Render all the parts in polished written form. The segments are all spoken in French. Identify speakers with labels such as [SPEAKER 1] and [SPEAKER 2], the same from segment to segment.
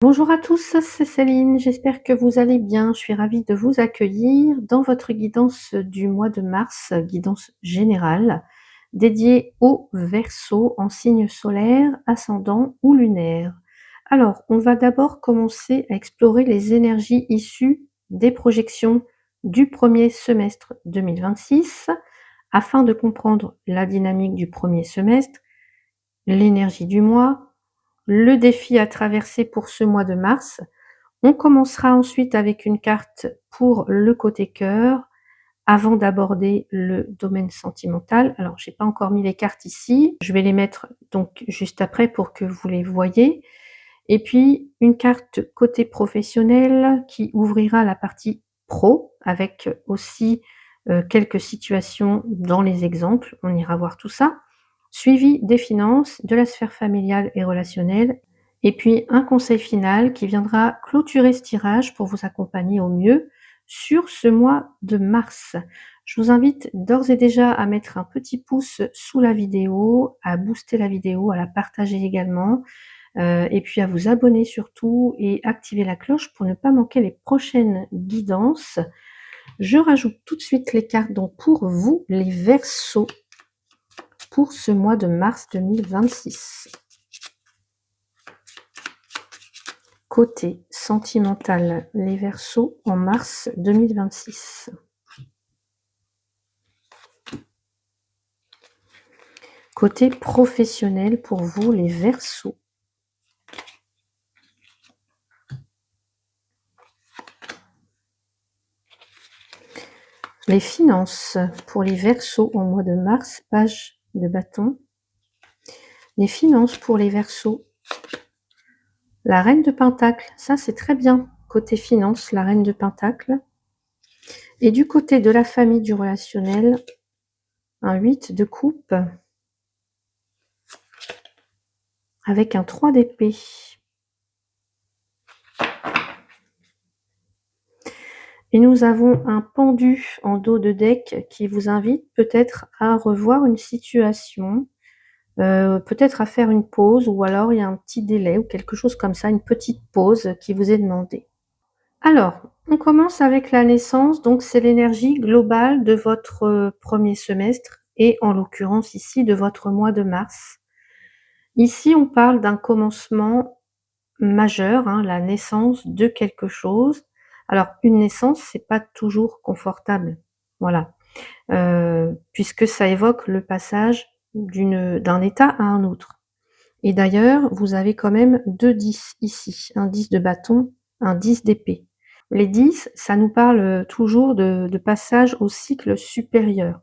[SPEAKER 1] Bonjour à tous, c'est Céline, j'espère que vous allez bien. Je suis ravie de vous accueillir dans votre guidance du mois de mars, guidance générale, dédiée au Verseau en signe solaire, ascendant ou lunaire. Alors, on va d'abord commencer à explorer les énergies issues des projections du premier semestre 2026 afin de comprendre la dynamique du premier semestre, l'énergie du mois, le défi à traverser pour ce mois de mars. On commencera ensuite avec une carte pour le côté cœur, avant d'aborder le domaine sentimental. Alors, j'ai pas encore mis les cartes ici, je vais les mettre donc juste après pour que vous les voyez. Et puis une carte côté professionnel qui ouvrira la partie pro avec aussi, quelques situations dans les exemples, on ira voir tout ça. Suivi des finances, de la sphère familiale et relationnelle et puis un conseil final qui viendra clôturer ce tirage pour vous accompagner au mieux sur ce mois de mars. Je vous invite d'ores et déjà à mettre un petit pouce sous la vidéo, à booster la vidéo, à la partager également, et puis à vous abonner surtout et activer la cloche pour ne pas manquer les prochaines guidances. Je rajoute tout de suite les cartes donc pour vous, les Verseaux, pour ce mois de mars 2026. Côté sentimental, les Verseaux en mars 2026. Côté professionnel pour vous, les Verseaux. Les finances pour les Verseaux au mois de mars, page de bâton. Les finances pour les Verseaux. La reine de Pentacle, ça c'est très bien. Côté finance, la reine de Pentacle. Et du côté de la famille, du relationnel, un 8 de coupe avec un 3 d'épée. Et nous avons un pendu en dos de deck qui vous invite peut-être à revoir une situation, peut-être à faire une pause ou alors il y a un petit délai ou quelque chose comme ça, une petite pause qui vous est demandée. Alors, on commence avec la naissance, donc c'est l'énergie globale de votre premier semestre et en l'occurrence ici de votre mois de mars. Ici, on parle d'un commencement majeur, hein, la naissance de quelque chose. Alors, une naissance, c'est pas toujours confortable, voilà, puisque ça évoque le passage d'un état à un autre. Et d'ailleurs, vous avez quand même 2 10 ici, un 10 de bâton, un 10 d'épée. Les 10, ça nous parle toujours de passage au cycle supérieur.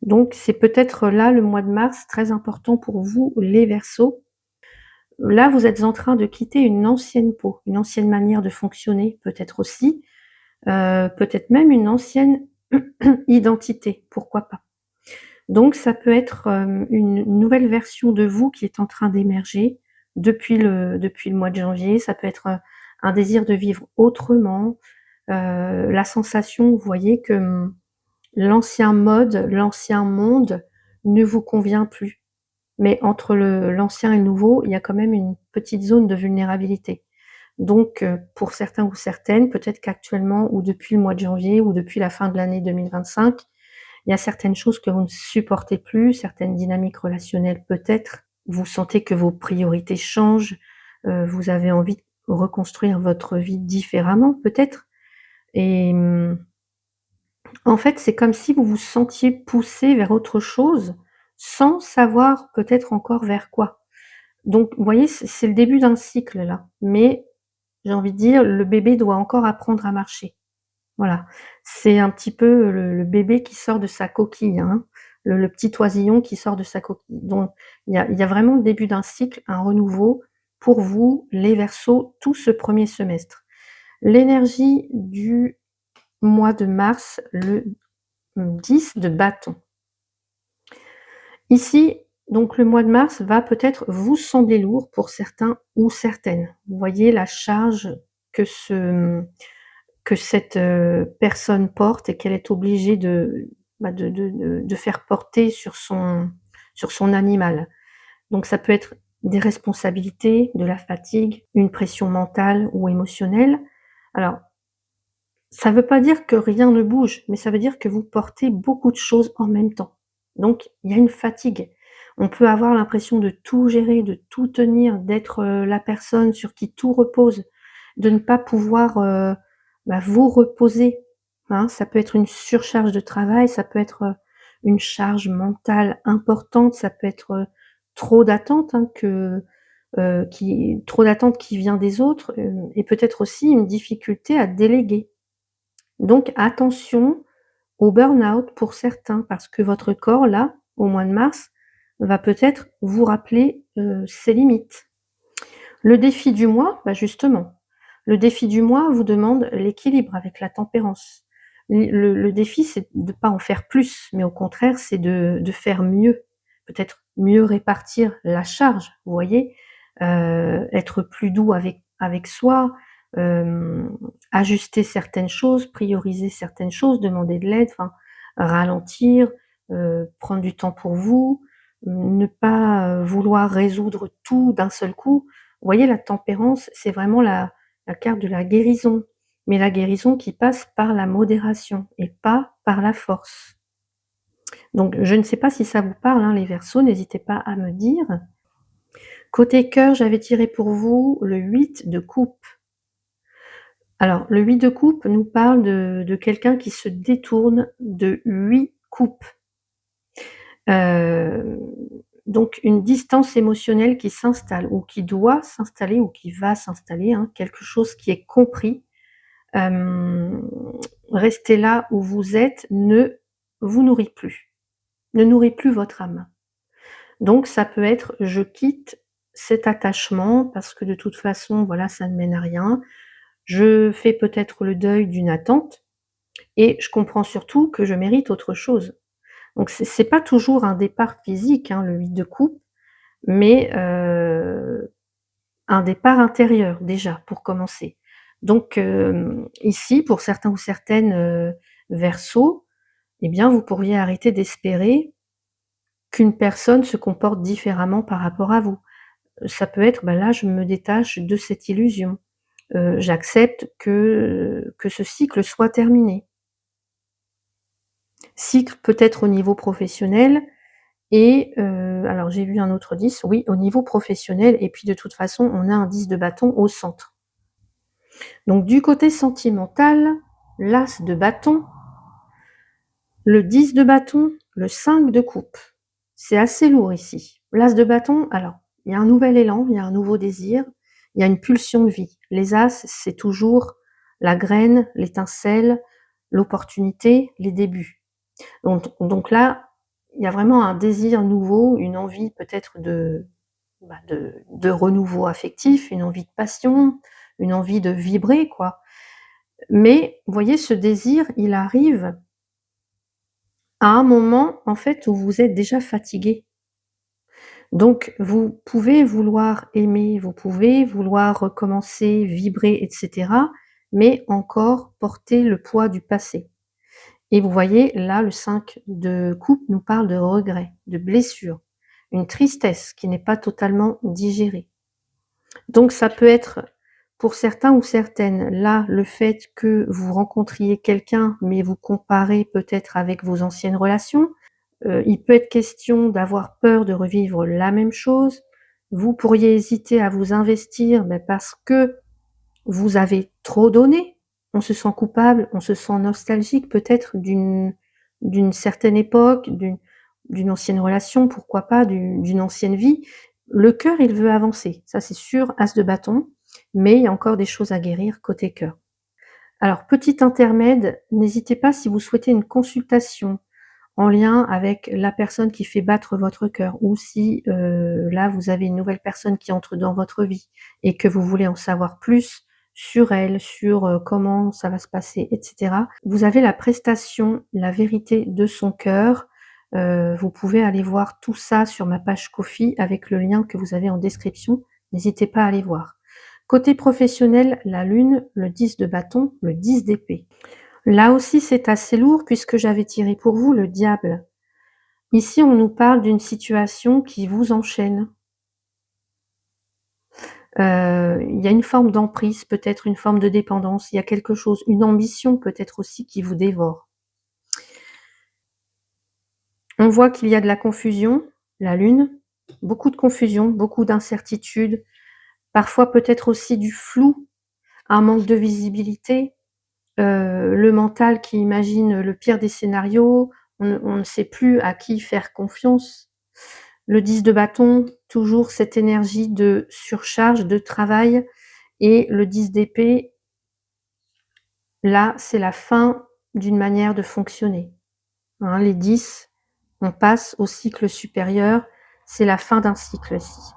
[SPEAKER 1] Donc c'est peut-être là, le mois de mars, très important pour vous, les Verseaux. Là, vous êtes en train de quitter une ancienne peau, une ancienne manière de fonctionner peut-être aussi, peut-être même une ancienne identité, pourquoi pas. Donc ça peut être, une nouvelle version de vous qui est en train d'émerger depuis le mois de janvier. Ça peut être, un désir de vivre autrement, la sensation, vous voyez, que, l'ancien mode, l'ancien monde ne vous convient plus. Mais entre l'ancien et le nouveau, il y a quand même une petite zone de vulnérabilité. Donc, pour certains ou certaines, peut-être qu'actuellement ou depuis le mois de janvier ou depuis la fin de l'année 2025, il y a certaines choses que vous ne supportez plus, certaines dynamiques relationnelles peut-être. Vous sentez que vos priorités changent, vous avez envie de reconstruire votre vie différemment peut-être et en fait, c'est comme si vous vous sentiez poussé vers autre chose, sans savoir peut-être encore vers quoi. Donc vous voyez, c'est le début d'un cycle là, mais j'ai envie de dire, le bébé doit encore apprendre à marcher. Voilà, c'est un petit peu le bébé qui sort de sa coquille, hein, le petit oisillon qui sort de sa coquille. Donc il y a vraiment le début d'un cycle, un renouveau pour vous, les Verseaux, tout ce premier semestre. L'énergie du mois de mars, le 10 de bâton. Ici, donc le mois de mars va peut-être vous sembler lourd pour certains ou certaines. Vous voyez la charge que cette, personne porte et qu'elle est obligée de faire porter sur son animal. Donc ça peut être des responsabilités, de la fatigue, une pression mentale ou émotionnelle. Alors, ça ne veut pas dire que rien ne bouge, mais ça veut dire que vous portez beaucoup de choses en même temps. Donc, il y a une fatigue. On peut avoir l'impression de tout gérer, de tout tenir, d'être, la personne sur qui tout repose, de ne pas pouvoir, vous reposer, hein. Ça peut être une surcharge de travail, ça peut être, une charge mentale importante, ça peut être, trop d'attentes, hein, trop d'attentes qui vient des autres, et peut-être aussi une difficulté à déléguer. Donc attention au burn-out pour certains, parce que votre corps là, au mois de mars, va peut-être vous rappeler, ses limites. Le défi du mois, justement, le défi du mois vous demande l'équilibre avec la tempérance. Le défi, c'est de pas en faire plus, mais au contraire, c'est de faire mieux. Peut-être mieux répartir la charge, vous voyez? Être plus doux avec soi, ajuster certaines choses, prioriser certaines choses, demander de l'aide, enfin, ralentir, prendre du temps pour vous, ne pas, vouloir résoudre tout d'un seul coup. Vous voyez, la tempérance, c'est vraiment la carte de la guérison, mais la guérison qui passe par la modération et pas par la force. Donc je ne sais pas si ça vous parle, hein, les Verseaux, n'hésitez pas à me dire. Côté cœur, j'avais tiré pour vous le 8 de coupe. Alors le 8 de coupe nous parle de quelqu'un qui se détourne de 8 coupes. Donc une distance émotionnelle qui s'installe ou qui doit s'installer ou qui va s'installer, hein, quelque chose qui est compris. Rester là où vous êtes ne vous nourrit plus, ne nourrit plus votre âme. Donc ça peut être: «Je quitte cet attachement parce que de toute façon, voilà, ça ne mène à rien. Je fais peut-être le deuil d'une attente et je comprends surtout que je mérite autre chose». Donc c'est pas toujours un départ physique, hein, le 8 de coupe, mais un départ intérieur déjà, pour commencer. Donc ici, pour certains ou certaines, Verseaux, eh bien, vous pourriez arrêter d'espérer qu'une personne se comporte différemment par rapport à vous. Ça peut être: «Là, je me détache de cette illusion. J'accepte que ce cycle soit terminé». Cycle peut-être au niveau professionnel et alors j'ai vu un autre 10, oui, au niveau professionnel et puis de toute façon, on a un 10 de bâton au centre. Donc du côté sentimental, l'as de bâton, le 10 de bâton, le 5 de coupe. C'est assez lourd ici. L'as de bâton, alors, il y a un nouvel élan, il y a un nouveau désir, il y a une pulsion de vie. Les as, c'est toujours la graine, l'étincelle, l'opportunité, les débuts. Donc là, il y a vraiment un désir nouveau, une envie peut-être de renouveau affectif, une envie de passion, une envie de vibrer, quoi. Mais vous voyez, ce désir, il arrive à un moment, en fait, où vous êtes déjà fatigué. Donc vous pouvez vouloir aimer, vous pouvez vouloir recommencer, vibrer et cetera, mais encore porter le poids du passé. Et vous voyez, là, le 5 de coupe nous parle de regret, de blessure, une tristesse qui n'est pas totalement digérée. Donc ça peut être, pour certains ou certaines, là, le fait que vous rencontriez quelqu'un, mais vous comparez peut-être avec vos anciennes relations. Il peut être question d'avoir peur de revivre la même chose. Vous pourriez hésiter à vous investir, parce que vous avez trop donné. On se sent coupable, on se sent nostalgique peut-être d'une certaine époque, d'une ancienne relation, pourquoi pas, d'une ancienne vie. Le cœur, il veut avancer, ça c'est sûr, as de bâton, mais il y a encore des choses à guérir côté cœur. Alors petit intermède, n'hésitez pas si vous souhaitez une consultation en lien avec la personne qui fait battre votre cœur ou si, là vous avez une nouvelle personne qui entre dans votre vie et que vous voulez en savoir plus sur elle, sur, comment ça va se passer et cetera. Vous avez la prestation «La vérité de son cœur». Vous pouvez aller voir tout ça sur ma page Ko-fi avec le lien que vous avez en description. N'hésitez pas à aller voir. Côté professionnel, la lune, le 10 de bâton, le 10 d'épée. Là aussi, c'est assez lourd puisque j'avais tiré pour vous le diable. Ici, on nous parle d'une situation qui vous enchaîne. Il y a une forme d'emprise, peut-être une forme de dépendance, il y a quelque chose, une ambition peut-être aussi qui vous dévore. On voit qu'il y a de la confusion, la lune, beaucoup de confusion, beaucoup d'incertitudes, parfois peut-être aussi du flou, un manque de visibilité, le mental qui imagine le pire des scénarios, on ne sait plus à qui faire confiance. Le 10 de bâton, toujours cette énergie de surcharge, de travail, et le 10 d'épée, là, c'est la fin d'une manière de fonctionner, hein. Les 10, on passe au cycle supérieur, c'est la fin d'un cycle ici.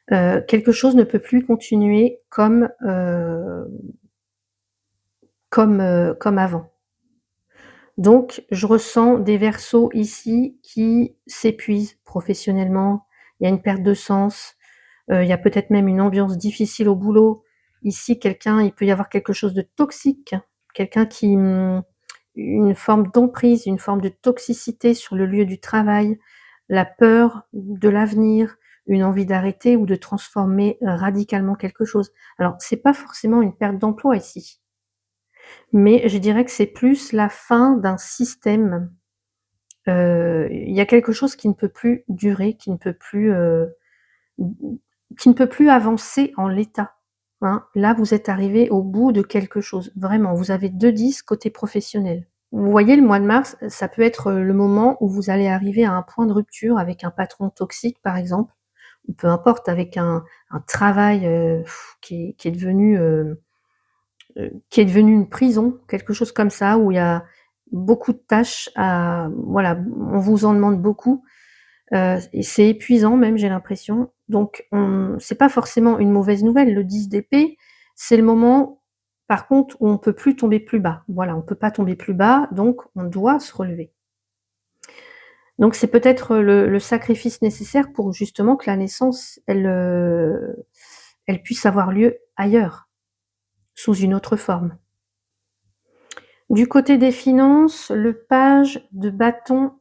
[SPEAKER 1] Quelque chose ne peut plus continuer comme avant. Donc je ressens des Verseaux ici qui s'épuisent professionnellement. Il y a une perte de sens, il y a peut-être même une ambiance difficile au boulot. Ici, il peut y avoir quelque chose de toxique, quelqu'un qui, une forme d'emprise, une forme de toxicité sur le lieu du travail, la peur de l'avenir, une envie d'arrêter ou de transformer radicalement quelque chose. Alors c'est pas forcément une perte d'emploi ici, mais je dirais que c'est plus la fin d'un système. Il y a quelque chose qui ne peut plus durer, qui ne peut plus avancer en l'état, hein. Là, vous êtes arrivé au bout de quelque chose, vraiment. Vous avez 2 10 côté professionnel. Vous voyez, le mois de mars, ça peut être, le moment où vous allez arriver à un point de rupture avec un patron toxique, par exemple, ou peu importe, avec un travail, qui est devenu, qui est devenu une prison, quelque chose comme ça, où il y a beaucoup de tâches à voilà, on vous en demande beaucoup, et c'est épuisant même, j'ai l'impression. Donc c'est pas forcément une mauvaise nouvelle. Le 10 d'épée, c'est le moment, par contre, où on peut plus tomber plus bas. Voilà, on peut pas tomber plus bas, donc on doit se relever. Donc c'est peut-être le sacrifice nécessaire pour justement que la naissance, elle puisse avoir lieu ailleurs, sous une autre forme. Du côté des finances, le page de bâton,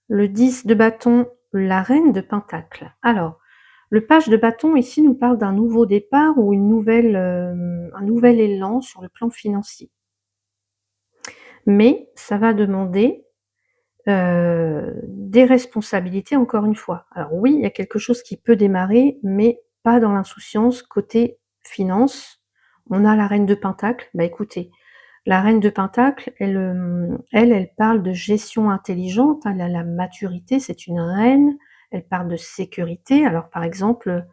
[SPEAKER 1] le 10 de bâton, la reine de pentacle. Alors, le page de bâton ici nous parle d'un nouveau départ ou un nouvel élan sur le plan financier. Mais ça va demander, des responsabilités encore une fois. Alors oui, il y a quelque chose qui peut démarrer, mais pas dans l'insouciance. Côté finances, on a la reine de pentacle. Bah écoutez, la reine de pentacle, elle parle de gestion intelligente, hein, la maturité, c'est une reine. Elle parle de sécurité. Alors par exemple,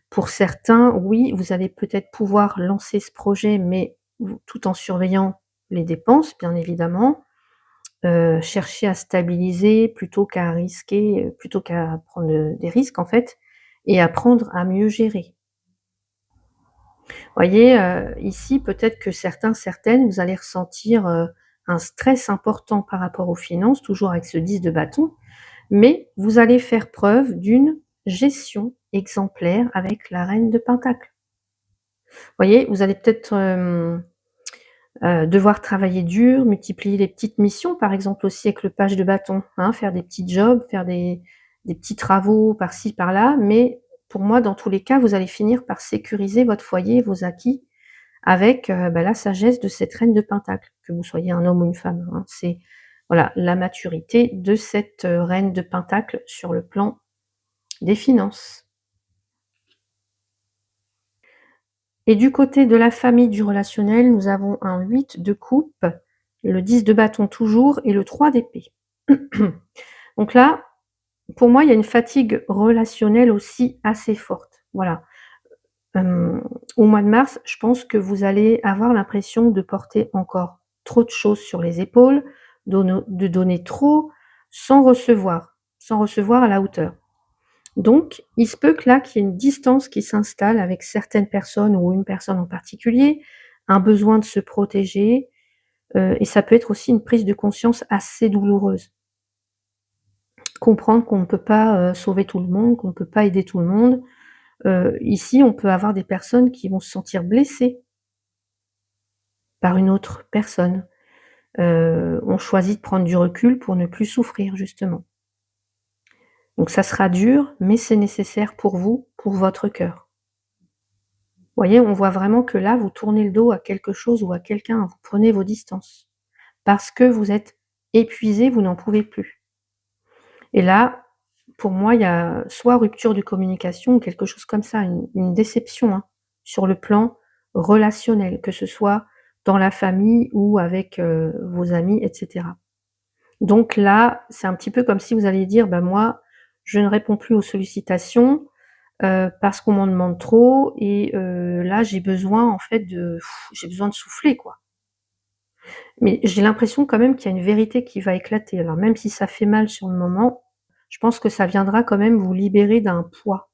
[SPEAKER 1] pour certains, oui, vous allez peut-être pouvoir lancer ce projet, mais tout en surveillant les dépenses, bien évidemment. Chercher à stabiliser plutôt qu'à risquer, plutôt qu'à prendre, des risques en fait, et apprendre à mieux gérer. Voyez, ici peut-être que certains, certaines, vous allez ressentir, un stress important par rapport aux finances, toujours avec ce 10 de bâton, mais vous allez faire preuve d'une gestion exemplaire avec la reine de pentacle. Voyez, vous allez peut-être, devoir travailler dur, multiplier les petites missions, par exemple aussi avec le page de bâton, hein, faire des petits jobs, faire des petits travaux par-ci par-là, mais pour moi, dans tous les cas, vous allez finir par sécuriser votre foyer, vos acquis avec, la sagesse de cette reine de pentacle, que vous soyez un homme ou une femme, hein. C'est voilà, la maturité de cette, reine de pentacle sur le plan des finances. Et du côté de la famille, du relationnel, nous avons un 8 de coupe, le 10 de bâton toujours et le 3 d'épée. Donc là, pour moi, il y a une fatigue relationnelle aussi assez forte. Voilà. Au mois de mars, je pense que vous allez avoir l'impression de porter encore trop de choses sur les épaules, de donner trop sans recevoir à la hauteur. Donc, il se peut que là, qu'il y ait une distance qui s'installe avec certaines personnes ou une personne en particulier, un besoin de se protéger, et ça peut être aussi une prise de conscience assez douloureuse. Comprendre qu'on ne peut pas, sauver tout le monde, qu'on ne peut pas aider tout le monde. Ici, on peut avoir des personnes qui vont se sentir blessées par une autre personne. On choisit de prendre du recul pour ne plus souffrir, justement. Donc ça sera dur, mais c'est nécessaire pour vous, pour votre cœur. Vous voyez, on voit vraiment que là, vous tournez le dos à quelque chose ou à quelqu'un, vous prenez vos distances. Parce que vous êtes épuisé, vous n'en pouvez plus. Et là, pour moi, il y a soit rupture de communication ou quelque chose comme ça, une déception, hein, sur le plan relationnel, que ce soit dans la famille ou avec, vos amis et cetera. Donc là, c'est un petit peu comme si vous alliez dire: «Bah, moi, je ne réponds plus aux sollicitations, parce qu'on m'en demande trop et là, j'ai besoin en fait j'ai besoin de souffler, quoi». Mais j'ai l'impression quand même qu'il y a une vérité qui va éclater. Alors même si ça fait mal sur le moment, je pense que ça viendra quand même vous libérer d'un poids.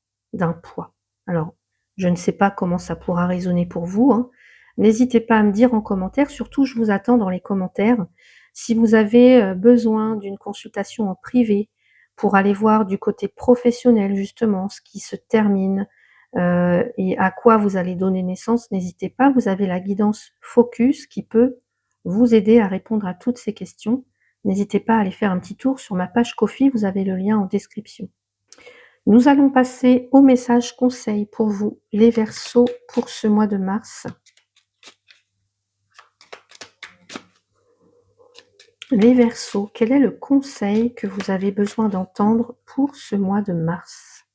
[SPEAKER 1] Alors, je ne sais pas comment ça pourra résonner pour vous, hein. N'hésitez pas à me dire en commentaire, surtout je vous attends dans les commentaires. Si vous avez, besoin d'une consultation en privé pour aller voir du côté professionnel justement ce qui se termine, et à quoi vous allez donner naissance, n'hésitez pas, vous avez la guidance Focus qui peut vous aider à répondre à toutes ces questions. N'hésitez pas à aller faire un petit tour sur ma page Ko-fi, vous avez le lien en description. Nous allons passer au message conseil pour vous, les Verseaux, pour ce mois de mars. Les Verseaux, quel est le conseil que vous avez besoin d'entendre pour ce mois de mars?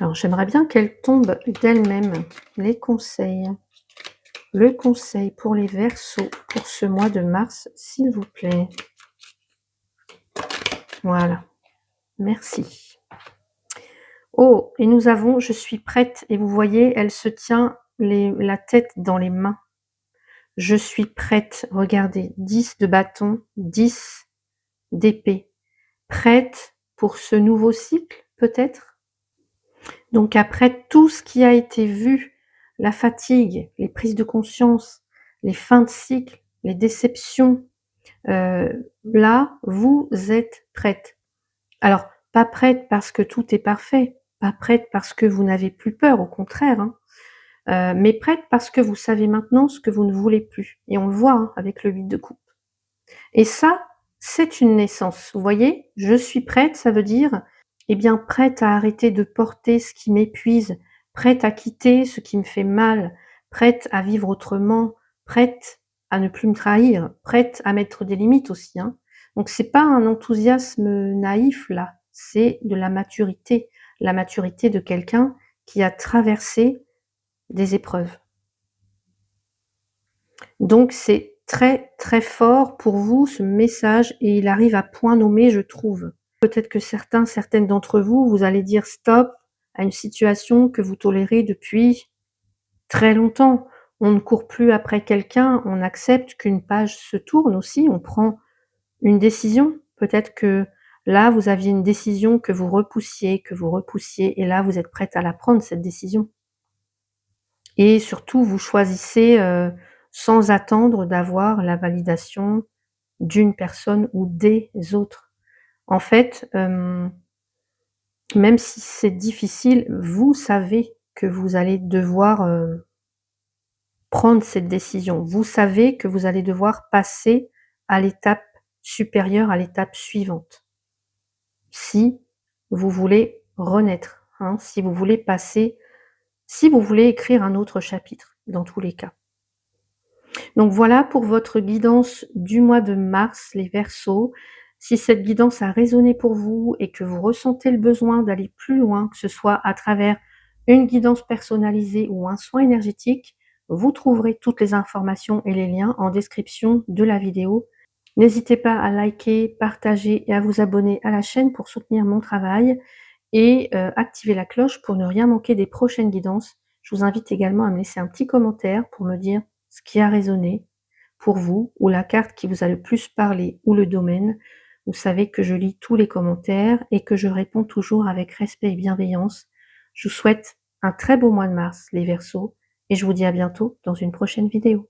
[SPEAKER 1] Alors, j'aimerais bien qu'elle tombe d'elle-même, les conseils. Le conseil pour les Verseaux pour ce mois de mars, s'il vous plaît. Voilà, merci. Oh, et nous avons je suis prête et vous voyez, elle se tient la tête dans les mains. Je suis prête, regardez, 10 de bâton, 10 d'épée. Prête pour ce nouveau cycle, peut-être? Donc après tout ce qui a été vu, la fatigue, les prises de conscience, les fins de cycle, les déceptions, là, vous êtes prête. Alors, pas prête parce que tout est parfait, pas prête parce que vous n'avez plus peur, au contraire, hein, mais prête parce que vous savez maintenant ce que vous ne voulez plus et on le voit, hein, avec le 8 de coupe et ça, c'est une naissance. Vous voyez? Je suis prête, ça veut dire, eh bien, prête à arrêter de porter ce qui m'épuise, prête à quitter ce qui me fait mal, prête à vivre autrement, prête à ne plus me trahir, prête à mettre des limites aussi, hein. Donc c'est pas un enthousiasme naïf là, c'est de la maturité de quelqu'un qui a traversé des épreuves. Donc c'est très, très fort pour vous ce message et il arrive à point nommé, je trouve. Peut-être que certaines d'entre vous, vous allez dire stop à une situation que vous tolérez depuis très longtemps. On ne court plus après quelqu'un, on accepte qu'une page se tourne aussi, on prend une décision. Peut-être que là, vous aviez une décision que vous repoussiez et là, vous êtes prête à la prendre cette décision. Et surtout, vous choisissez, sans attendre d'avoir la validation d'une personne ou des autres. En fait, même si c'est difficile, vous savez que vous allez devoir, prendre cette décision. Vous savez que vous allez devoir passer à l'étape supérieure, à l'étape suivante. Si vous voulez renaître, hein, si vous voulez écrire un autre chapitre, dans tous les cas. Donc voilà pour votre guidance du mois de mars, les Verseaux. Si cette guidance a résonné pour vous et que vous ressentez le besoin d'aller plus loin, que ce soit à travers une guidance personnalisée ou un soin énergétique, vous trouverez toutes les informations et les liens en description de la vidéo. N'hésitez pas à liker, partager et à vous abonner à la chaîne pour soutenir mon travail et activer la cloche pour ne rien manquer des prochaines guidances. Je vous invite également à me laisser un petit commentaire pour me dire ce qui a résonné pour vous ou la carte qui vous a le plus parlé ou le domaine. Vous savez que je lis tous les commentaires et que je réponds toujours avec respect et bienveillance. Je vous souhaite un très beau mois de mars, les Verseaux, et je vous dis à bientôt dans une prochaine vidéo.